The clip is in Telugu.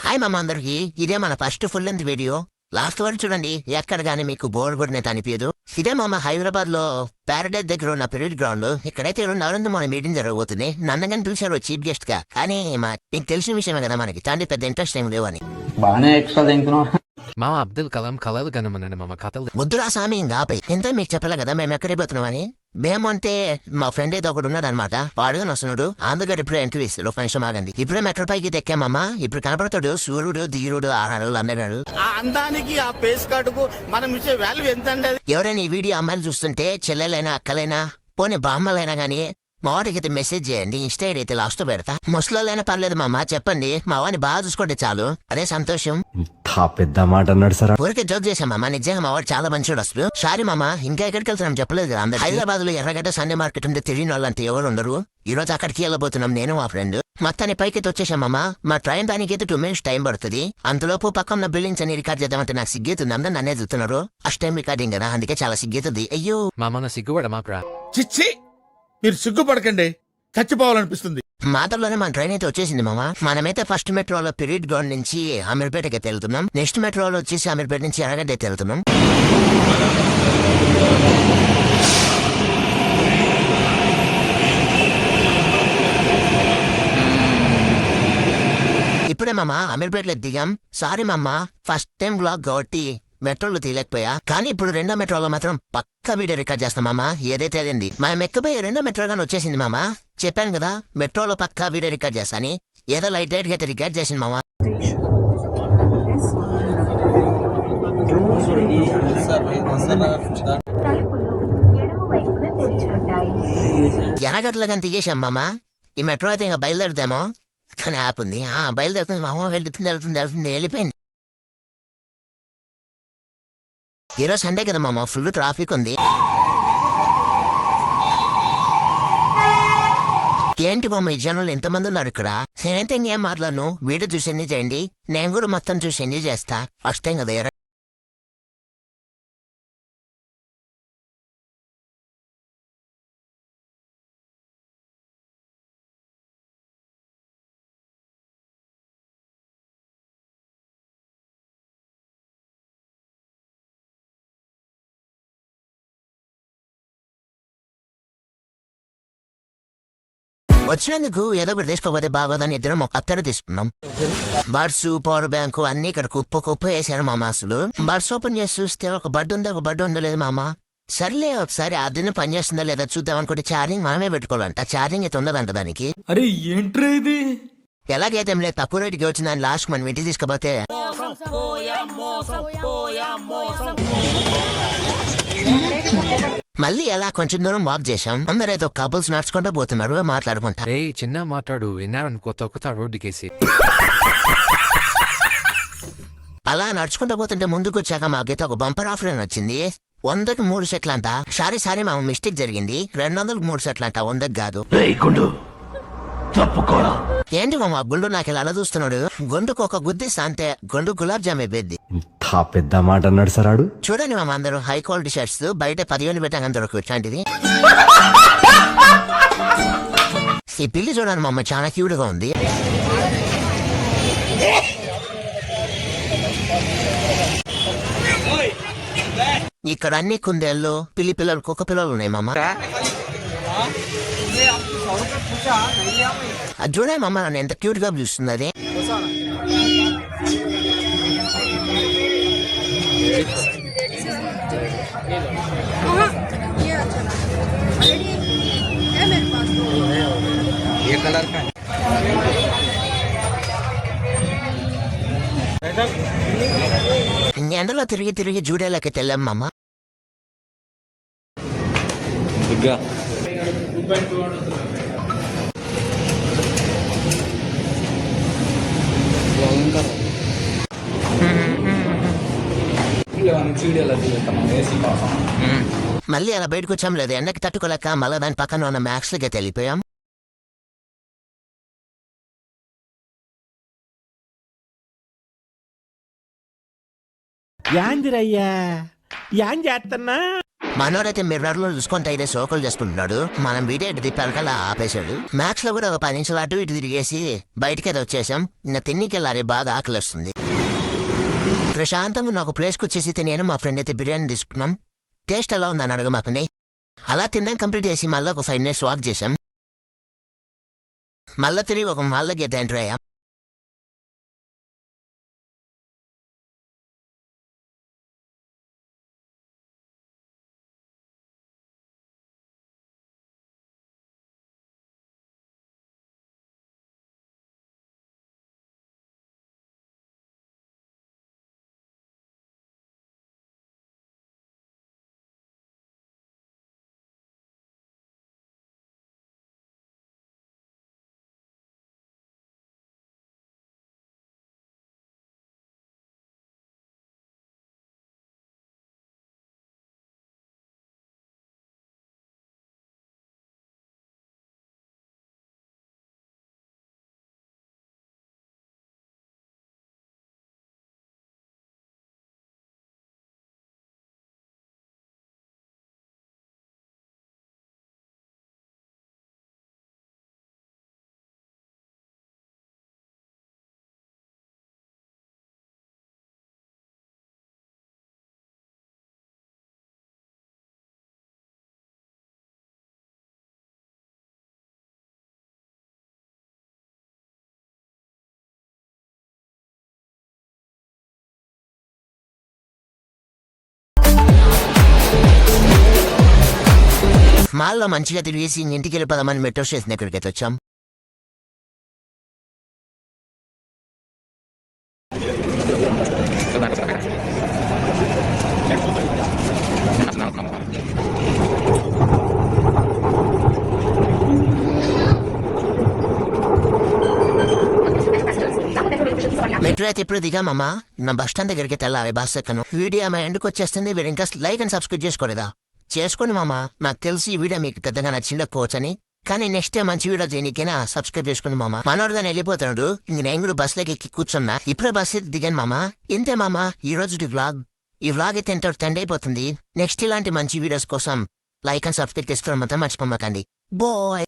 హాయ్ మామ అందరికి, ఇదే మన first full length video. Last వరకు చూడండి, ఎక్కడ గానీ మీకు బోర్ కొట్టినట్టు అనిపించదు. ఇదే మామ హైదరాబాద్ లో ప్యారడైజ్ దగ్గర ఉన్న పీరియడ్ గ్రౌండ్. ఇక్కడైతే నరేంద్ర మోడీ మీటింగ్ జరగబోతుంది. నన్నగాని పిలిచారు చీఫ్ గెస్ట్ గా. కానీ మీకు తెలిసిన విషయమే కదా, మనకి తండ్రి పెద్ద ఇంట్రెస్ట్ ఏం లేవని. బాగానే ఎక్స్ట్రా తింటున్నావు. మామ అబ్దుల్ కలాం కలలు కనమనండి మామ కథలు. ముద్దురా స్వామి ఇంకా ఆపై ఎంత మీకు చెప్పలే కదా మేము ఎక్కడికి పోతున్నామని. మేమంటే మా ఫ్రెండ్ అయితే ఒకడు ఉన్నాడు అనమాట. వాడుగా వస్తున్నాడు. ఆంధ్రగారు ఇప్పుడే ఎంట్రీ ఇస్తాడు. ఫ్రెండ్స్ ఆగండి. ఇప్పుడే మెట్రో పైకి ఎక్కామమ్మా. ఇప్పుడు కనపడతాడు సూర్యుడు, ధీరుడు, ఆహారాలు అందగాడు. ఆ అందానికి ఆ పేస్ కార్డుకు మనం ఇచ్చే వాల్యూ ఎంత అండి? ఎవరైనా ఈ వీడియో అమ్మాయిలు చూస్తుంటే చెల్లెలైనా అక్కలైనా పోనీ బామ్మలైనా గానీ మా వాడికి అయితే మెసేజ్ చేయండి. ఇన్స్టా ఐడి అయితే లాస్ట్ పెడతా. ముసలోళ్ళైనా పర్లేదు మామ, చెప్పండి. మా వాడిని బాగా చూసుకోండి చాలు, అదే సంతోషం. పెద్ద మాట అన్నాడు సార్. ఊరికే జోక్ చేశాం మామ. నిజంగా మా వాడు చాలా మంచివాడు అసలు. సారీ మామ, ఇంకా ఎక్కడికి వెళ్తున్నాం చెప్పలేదు కదా అందరు. హైదరాబాద్ లో ఎర్రగడ్డ సండే మార్కెట్ ఉంది. తెలియని వాళ్ళంతా ఎవరు ఉండరు. ఈ రోజు అక్కడికి వెళ్ళబోతున్నాం నేను మా ఫ్రెండ్. మొత్తాన్ని పైకి వచ్చేసాం మామ. మా ట్రైన్ దానికి అయితే 2 minutes టైం పడుతుంది. అంతలోపు పక్కన బిల్డింగ్స్ అని రికార్డ్ చేద్దామంటే నాకు సిగ్గేతుంది. అందరూ నన్నే చూస్తున్నారు. ఫస్ట్ టైం రికార్డింగ్ కదా, అందుకే చాలా సిగ్గేతుంది. అయ్యో మామ నా సిగ్గుపడ మాకురా. చిచ్చి, మీరు సిగ్గుపడకండి, చచ్చిపోవాలనిపిస్తుంది. మాటల్లోనే మన ట్రైన్ అయితే వచ్చేసింది మామ. మనమైతే ఫస్ట్ మెట్రోలో పీరియడ్ గ్రౌండ్ నుంచి అమీర్పేటకి అయితే వెళ్తున్నాం. నెక్స్ట్ మెట్రోలో వచ్చేసి అమీర్పేట నుంచి ఎర్రగడ్డ అయితే వెళ్తున్నాం. ఇప్పుడే మామ అమీర్పేటలో దిగాం. సారీ మామ, ఫస్ట్ టైం బ్లాగ్ కాబట్టి మెట్రోలో తీయలేకపోయా. కానీ ఇప్పుడు రెండో మెట్రోలో మాత్రం పక్కా వీడియో రికార్డ్ చేస్తాం మామ. ఏదైతే అదేంది మనం ఎక్కబోయే రెండో మెట్రో గానీ వచ్చేసింది మామ. చెప్పాను కదా మెట్రోలో పక్కా వీడియో రికార్డ్ చేస్తాని. ఏదో లైట్ గా అయితే రికార్డ్ చేసింది మామ. ఎర్రగడ్డలో కానీ తీసేసాం మామ. ఈ మెట్రో అయితే ఇంకా బయలుదేరుతామో కానీ యాప్ ఉంది. బయలుదేరుతుంది మామ. వెళ్తుంది వెళ్ళిపోయింది. ఈరోజు సండే కదా మామ, ఫుల్ ట్రాఫిక్ ఉంది. ఏంటి మామ ఈ జనాలు ఎంతమంది ఉన్నారు ఇక్కడ. నేనైతే ఇంకేం మాట్లాడను. వీడియో చూసి ఎంజాయ్ చేయండి. నేను కూడా మొత్తం చూసి ఎంజాయ్ చేస్తా. ఫస్ట్ టైం కదా. వచ్చినందుకు ఏదో ఒకటి తీసుకోపోతే బాగోదని ఇద్దరం ఒక అత్తర తీసుకున్నాం. బడ్స్, పవర్ బ్యాంకు అన్ని ఇక్కడ కుప్ప వేసారు మామ. అసలు బడ్స్ ఓపెన్ చేసి చూస్తే ఒక బడ్ ఉందో లేదు మామ. సర్లే ఒకసారి ఆ దిన పనిచేస్తుందా లేదా చూద్దాం అనుకుంటే ఛార్జింగ్ మనమే పెట్టుకోవాలంట. ఛార్జింగ్ అయితే ఉండదంట దానికి. అరే ఏంట్రా ఇది? ఎలాగైతే తక్కువ రేటుకి వచ్చిన లాస్ట్ మనం ఇంటికి తీసుకపోతే మళ్ళీ ఎలా కొంచెం దూరం వాక్ చేశాం. అందరైతే కపుల్స్ నడుచుకుంటూ పోతున్నారు మాట్లాడుకుంటా. రే చిన్న మాట్లాడు విన్నారనుకో తొక్కుతా రోడ్డుకేసి. అలా నడుచుకుంటూ పోతుంటే ముందుకు వచ్చాక మాకైతే ఒక బంపర్ ఆఫర్ అని వచ్చింది. 100కి 3 సెట్లు అంట. సారీ మా మిస్టేక్ జరిగింది. 200కి 3 సెట్లు అంట, 100కి కాదు. ఏంటి మా గుండు నాకు ఇలా అలా చూస్తున్నాడు. గుండుకు ఒక గుద్దిస్తా అంతే, గుండు గులాబ్ జామ్ అయిపోయింది. పెద్ద మాట అన్నాడు సార్. చూడండి మా అందరూ హై క్వాలిటీ షర్ట్స్ బయట 10,000 పెట్టాక దొరకదు ఇట్లాంటిది. ఈ పిల్లి చూడండి మా అమ్మ, చాలా క్యూట్ గా ఉంది. ఇక్కడ అన్ని కుందేళ్ళు, పిల్లి పిల్లలు, కుక్క పిల్లలు ఉన్నాయి మామ. అది చూడే మామ, నన్ను ఎంత క్యూట్ గా చూస్తుంది అది. ఎండలో తిరిగి జూడేలకి తెల్లాం మామ. మళ్ళీ అలా బయటకు వచ్చాం. లేదు ఎండకి తట్టుకోలేక మళ్ళీ దాని పక్కన ఉన్న మ్యాక్స్ లకి వెళ్ళిపోయాం. యాందిరయ్యా యాన్ చేస్తున్నా మనోడైతే మిర్రర్లో చూసుకుంటే అయితే సోకులు చేసుకుంటున్నాడు. మనం వీడియో ఇటు తిప్పాలకల్లా ఆపేశాడు. మ్యాక్స్ లో కూడా ఒక 10 నిమిషాలు అటు ఇటు తిరిగేసి బయటికి అయితే వచ్చేసాం. నిన్న తిన్నికెళ్ళాలి, బాగా ఆకలి వస్తుంది. ప్రశాంతంగా ఉన్న ఒక ప్లేస్కి వచ్చేసి నేను మా ఫ్రెండ్ అయితే బిర్యానీ తీసుకున్నాం. టేస్ట్ ఎలా ఉందని అడగమాకండి. అలా తినడం కంప్లీట్ చేసి మళ్ళీ ఒక 5 మినిట్స్ వాక్ చేసాం. మళ్ళీ తిరిగి ఒక మాల్లోకి అయితే ఎంటర్ అయ్యాం. మాల్లో మంచిగా తిరిగేసి ఇంటికి వెళ్ళిపోదామని మెట్రో స్టేషన్ దగ్గరికి అయితే వచ్చాం. మెట్రో అయితే ఇప్పుడు దిగామమ్మా. నా బస్ స్టాండ్ దగ్గరికి అయితే వెళ్ళాలి, బస్ ఎక్కను. వీడియో మా ఎండుకు వచ్చేస్తుంది. మీరు ఇంకా లైక్ అండ్ సబ్స్క్రైబ్ చేసుకోలేదా? చేసుకోండి మామ. నాకు తెలిసి ఈ వీడియో మీకు పెద్దగా నచ్చిండకపోవచ్చని, కానీ నెక్స్ట్ టైం మంచి వీడియో చేయడానికైనా సబ్స్క్రైబ్ చేసుకోండి మామ. మనోడుగానే వెళ్ళిపోతాడు. ఇంక నేను కూడా బస్సులోకి ఎక్కి కూర్చున్నా. ఇప్పుడే బస్ దిగాను మామ. ఇంతే మామ ఈ రోజు వ్లాగ్. ఈ వ్లాగ్ అయితే ఎంతో టెండ్ అయిపోతుంది. నెక్స్ట్ ఇలాంటి మంచి వీడియోస్ కోసం లైక్ అండ్ సబ్స్క్రైబ్ చేసుకోవడం మాత్రం మర్చిపోమాకండి. బాయ్.